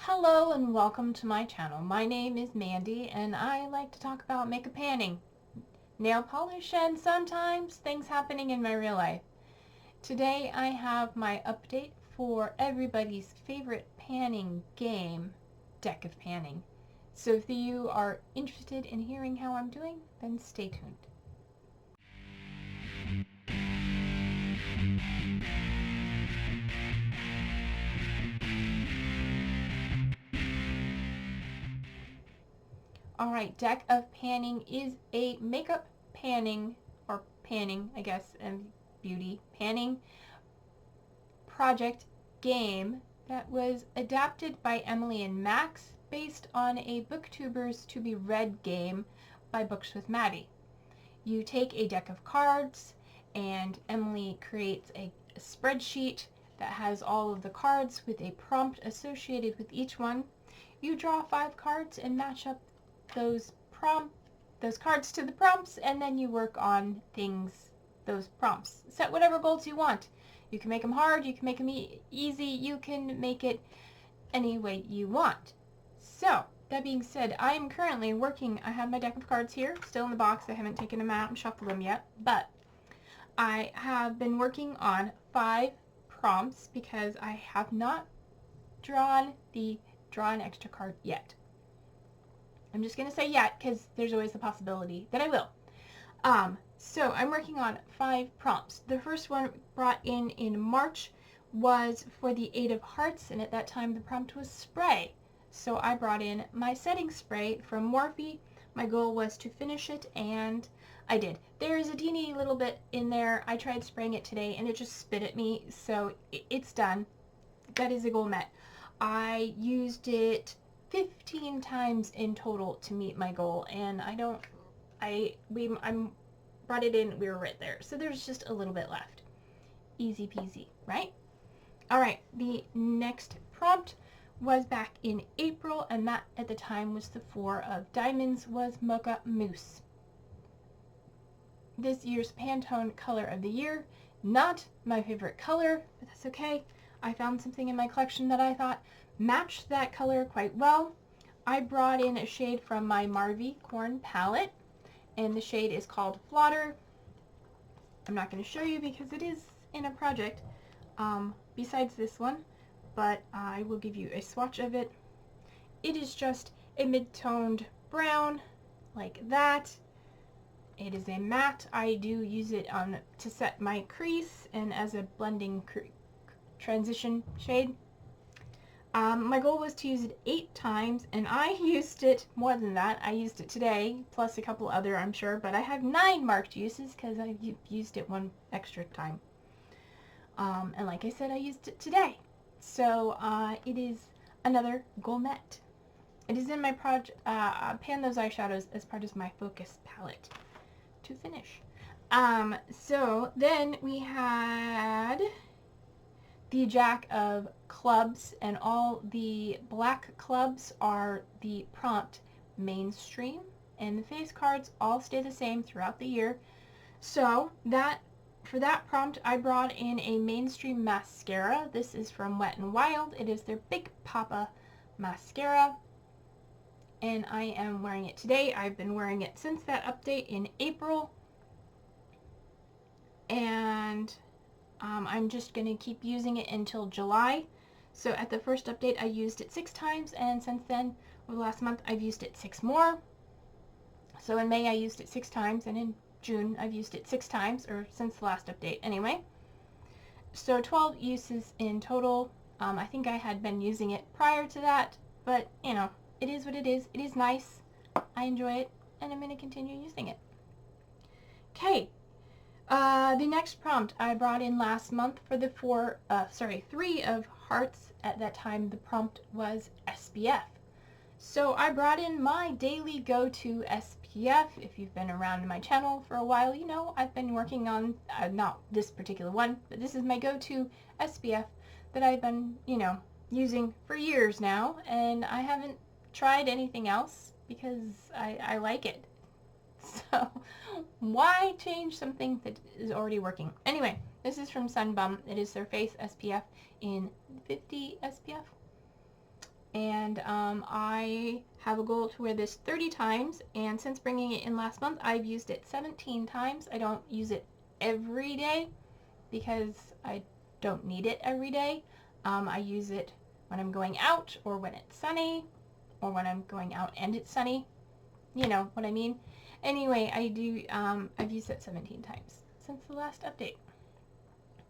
Hello and welcome to my channel. My name is Mandy and I like to talk about makeup panning, nail polish, and sometimes things happening in my real life. Today I have my update for everybody's favorite panning game, Deck of Panning. So if you are interested in hearing how I'm doing, then stay tuned. Alright, Deck of Panning is a makeup panning, or panning, I guess, and beauty panning project game that was adapted by Emily and Max based on a booktubers to be read game by Books with Maddie. You take a deck of cards and Emily creates a spreadsheet that has all of the cards with a prompt associated with each one. You draw 5 cards and match up those cards to the prompts, and then you work on those prompts. Set whatever goals you want. You can make them hard, you can make them easy, you can make it any way you want. So, that being said, I am currently working, I have my deck of cards here, still in the box, I haven't taken them out and shuffled them yet, but I have been working on 5 prompts because I have not drawn the draw an extra card yet. I'm just going to say yet because there's always the possibility that I will. So I'm working on 5 prompts. The first one brought in March was for the 8 of Hearts, and at that time the prompt was spray. So I brought in my setting spray from Morphe. My goal was to finish it, and I did. There is a teeny little bit in there. I tried spraying it today and it just spit at me, so it's done. That is a goal met. I used it 15 times in total to meet my goal, and I brought it in, we were right there. So there's just a little bit left. Easy peasy, right? Alright, the next prompt was back in April, and that at the time was the 4 of Diamonds, was Mocha Mousse. This year's Pantone color of the year. Not my favorite color, but that's okay. I found something in my collection that I thought matched that color quite well. I brought in a shade from my Marvy Corn palette, and the shade is called Flotter. I'm not going to show you because it is in a project besides this one, but I will give you a swatch of it. It is just a mid-toned brown, like that. It is a matte. I do use it to set my crease and as a blending transition shade. My goal was to use it 8 times, and I used it more than that. I used it today, plus a couple other, I'm sure, but I have 9 marked uses because I used it 1 extra time. And like I said, I used it today. So it is another goal met. It is in my project, pan those eyeshadows as part of my focus palette to finish. So then we had the Jack of Clubs, and all the black clubs are the prompt mainstream, and the face cards all stay the same throughout the year. So for that prompt I brought in a mainstream mascara. This is from Wet n Wild. It is their Big Papa mascara, and I am wearing it today. I've been wearing it since that update in April, and I'm just going to keep using it until July. So at the first update I used it 6 times, and since then, over the last month, I've used it 6 more. So in May I used it 6 times, and in June I've used it 6 times, or since the last update anyway. So 12 uses in total. I think I had been using it prior to that, but you know, it is what it is. It is nice. I enjoy it, and I'm going to continue using it. Okay. The next prompt I brought in last month for the 3 of Hearts. At that time the prompt was SPF. So I brought in my daily go-to SPF. If you've been around my channel for a while, you know I've been working on, not this particular one, but this is my go-to SPF that I've been, using for years now, and I haven't tried anything else because I like it. So why change something that is already working? Anyway, this is from Sunbum. It is their face SPF in 50 SPF. and I have a goal to wear this 30 times, and since bringing it in last month, I've used it 17 times. I don't use it every day because I don't need it every day. I use it when I'm going out, or when it's sunny, or when I'm going out and it's sunny. You know what I mean. Anyway, I've used it 17 times since the last update.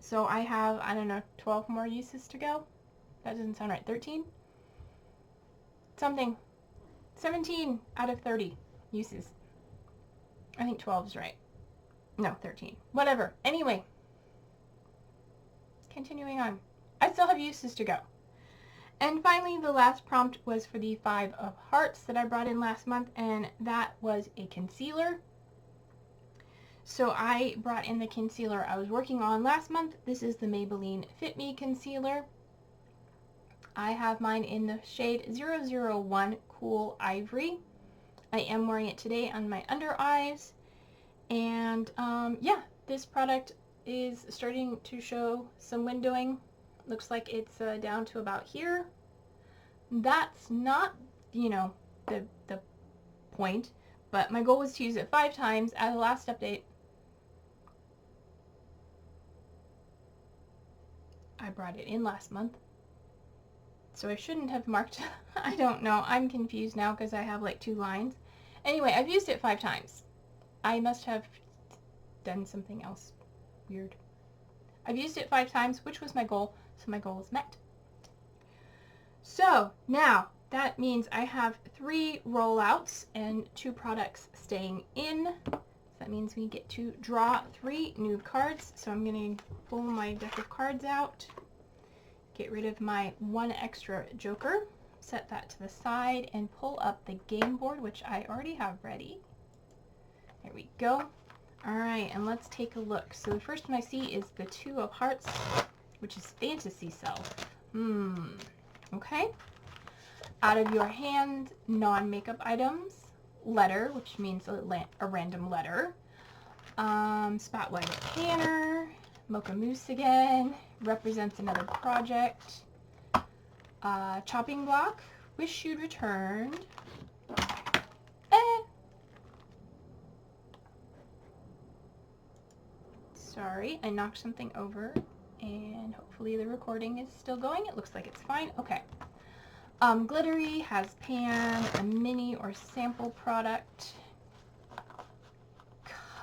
So I have, I don't know, 12 more uses to go. That doesn't sound right. 13? Something. 17 out of 30 uses. I think 12 is right. No, 13. Whatever. Anyway. Continuing on. I still have uses to go. And finally, the last prompt was for the 5 of Hearts that I brought in last month, and that was a concealer. So I brought in the concealer I was working on last month. This is the Maybelline Fit Me concealer. I have mine in the shade 001 Cool Ivory. I am wearing it today on my under eyes. And yeah, this product is starting to show some windowing. Looks like it's down to about here. That's not, you know, the point, but my goal was to use it 5 times. At the last update, I brought it in last month, so I shouldn't have marked. I don't know, I'm confused now because I have like 2 lines. Anyway, I've used it 5 times. I must have done something else weird. I've used it 5 times, which was my goal, so my goal is met. So now that means I have 3 rollouts and 2 products staying in. So that means we get to draw 3 new cards. So I'm going to pull my deck of cards out, get rid of my 1 extra joker, set that to the side, and pull up the game board, which I already have ready. There we go. Alright, and let's take a look. So the first one I see is the 2 of Hearts, which is Fantasy Self. Okay. Out of your hand, non-makeup items. Letter, which means a random letter. Spotlight Canner. Mocha Mousse again. Represents another project. Chopping block. Wish you'd returned. Sorry, I knocked something over, and hopefully the recording is still going. It looks like it's fine. Okay. Glittery has pan, a mini or sample product.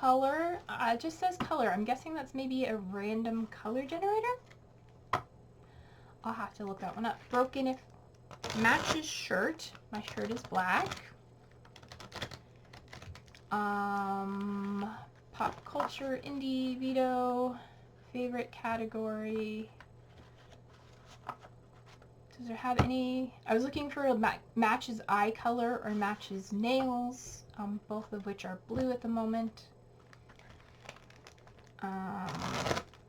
Color, it just says color. I'm guessing that's maybe a random color generator. I'll have to look that one up. Broken if matches shirt. My shirt is black. Pop culture, indie, veto, favorite category. Does there have any? I was looking for a matches eye color or matches nails, both of which are blue at the moment.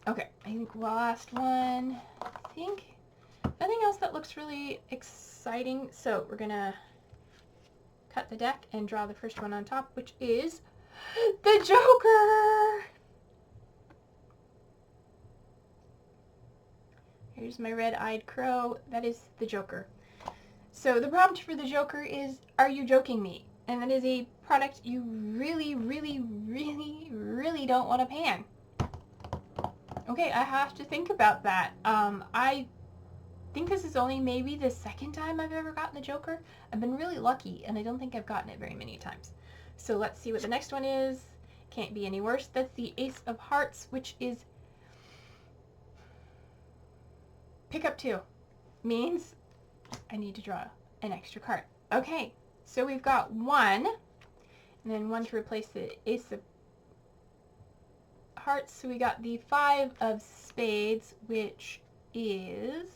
Okay, I think last one. I think nothing else that looks really exciting. So we're gonna cut the deck and draw the first one on top, which is the Joker! Here's my red-eyed crow. That is the Joker. So the prompt for the Joker is, are you joking me? And that is a product you really, really, really, really don't want to pan. Okay, I have to think about that. I think this is only maybe the 2nd time I've ever gotten the Joker. I've been really lucky, and I don't think I've gotten it very many times. So let's see what the next one is. Can't be any worse. That's the Ace of Hearts, which is pick up 2. Means I need to draw an extra card. Okay, so we've got 1, and then 1 to replace the Ace of Hearts. So we got the 5 of Spades, which is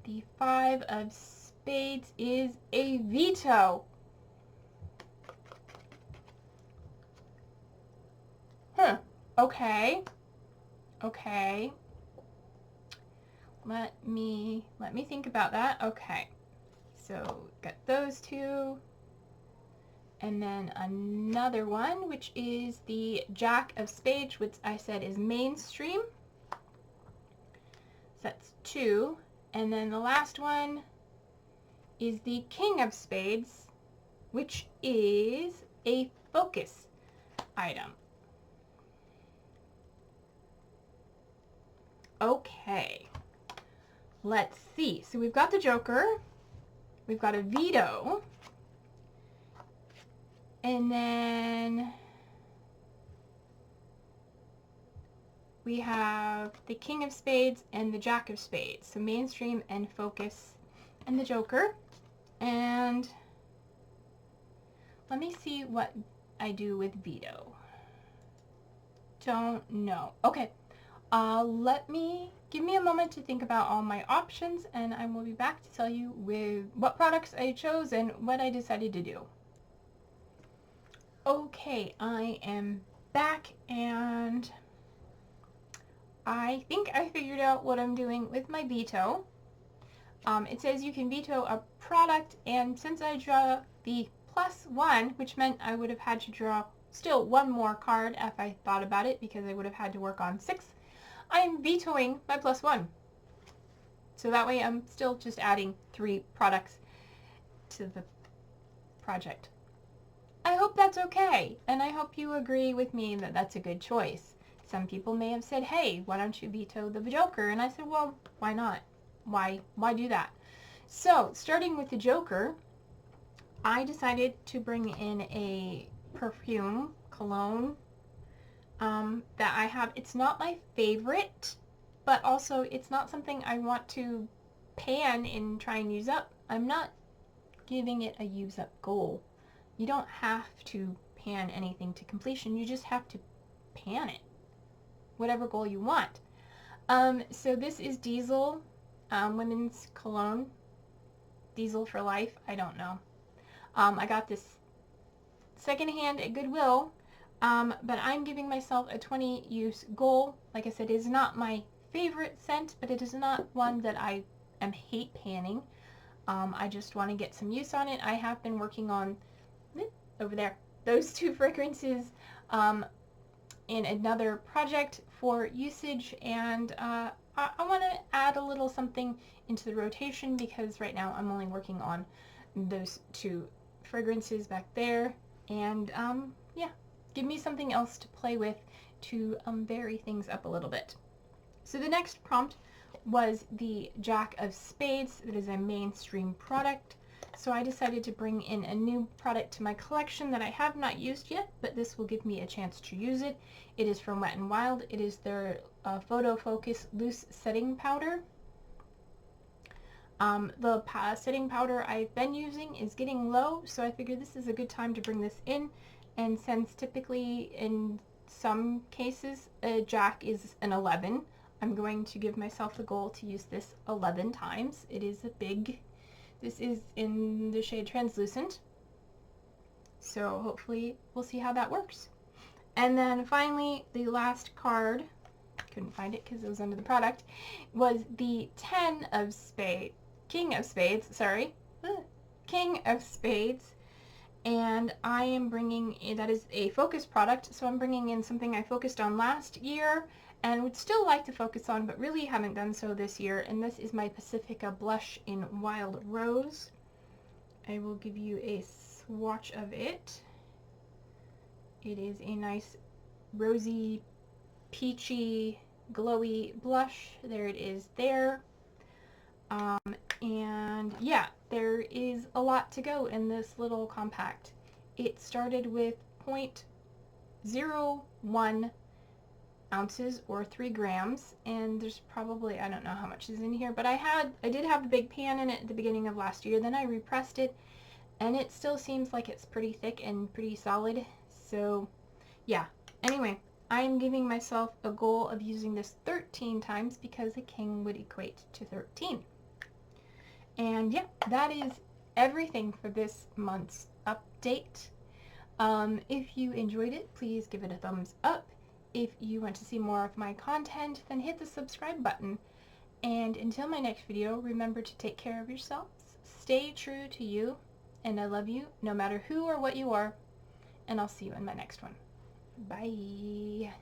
the 5 of Spades is a veto. Okay. Okay. Let me think about that. Okay. So got those 2. And then another one, which is the Jack of Spades, which I said is mainstream. that's 2. And then the last one is the King of Spades, which is a focus item. Okay, let's see. So we've got the Joker, we've got a veto, and then we have the King of Spades and the Jack of Spades. So mainstream and focus and the Joker. And let me see what I do with veto. Don't know. Okay. Give me a moment to think about all my options, and I will be back to tell you with what products I chose and what I decided to do. Okay, I am back, and I think I figured out what I'm doing with my veto. It says you can veto a product, and since I draw the +1, which meant I would have had to draw still one more card if I thought about it, because I would have had to work on 6, I'm vetoing my +1. So that way I'm still just adding 3 products to the project. I hope that's okay, and I hope you agree with me that that's a good choice. Some people may have said, hey, why don't you veto the Joker? And I said, well, why not? Why do that? So, starting with the Joker, I decided to bring in a perfume, cologne, that I have. It's not my favorite, but also it's not something I want to pan and try and use up. I'm not giving it a use up goal. You don't have to pan anything to completion. You just have to pan it, whatever goal you want. So this is Diesel women's cologne. Diesel for life. I don't know. I got this secondhand at Goodwill, but I'm giving myself a 20 use goal. Like I said, it is not my favorite scent, but it is not one that I am hate panning. I just want to get some use on it. I have been working on over there those 2 fragrances in another project for usage, and I want to add a little something into the rotation, because right now I'm only working on those 2 fragrances back there, and yeah, give me something else to play with to vary things up a little bit. So the next prompt was the Jack of Spades. That is a mainstream product. So I decided to bring in a new product to my collection that I have not used yet, but this will give me a chance to use it. It is from Wet n Wild. It is their Photo Focus Loose Setting Powder. The setting powder I've been using is getting low, so I figured this is a good time to bring this in. And since typically in some cases a Jack is an 11, I'm going to give myself the goal to use this 11 times. It is a big, this is in the shade Translucent, so hopefully we'll see how that works. And then finally, the last card, couldn't find it because it was under the product, was the King of Spades, and I am bringing in, that is a focus product, so I'm bringing in something I focused on last year and would still like to focus on, but really haven't done so this year, and this is my Pacifica blush in Wild Rose. I will give you a swatch of it. It is a nice rosy, peachy, glowy blush. There it is there. And yeah, there is a lot to go in this little compact. It started with 0.01 ounces or 3 grams, and there's probably, I don't know how much is in here, but I did have the big pan in it at the beginning of last year. Then I repressed it, and it still seems like it's pretty thick and pretty solid. So yeah, anyway, I'm giving myself a goal of using this 13 times because a king would equate to 13. And yeah, that is everything for this month's update. If you enjoyed it, please give it a thumbs up. If you want to see more of my content, then hit the subscribe button. And until my next video, remember to take care of yourselves, stay true to you, and I love you no matter who or what you are, and I'll see you in my next one. Bye.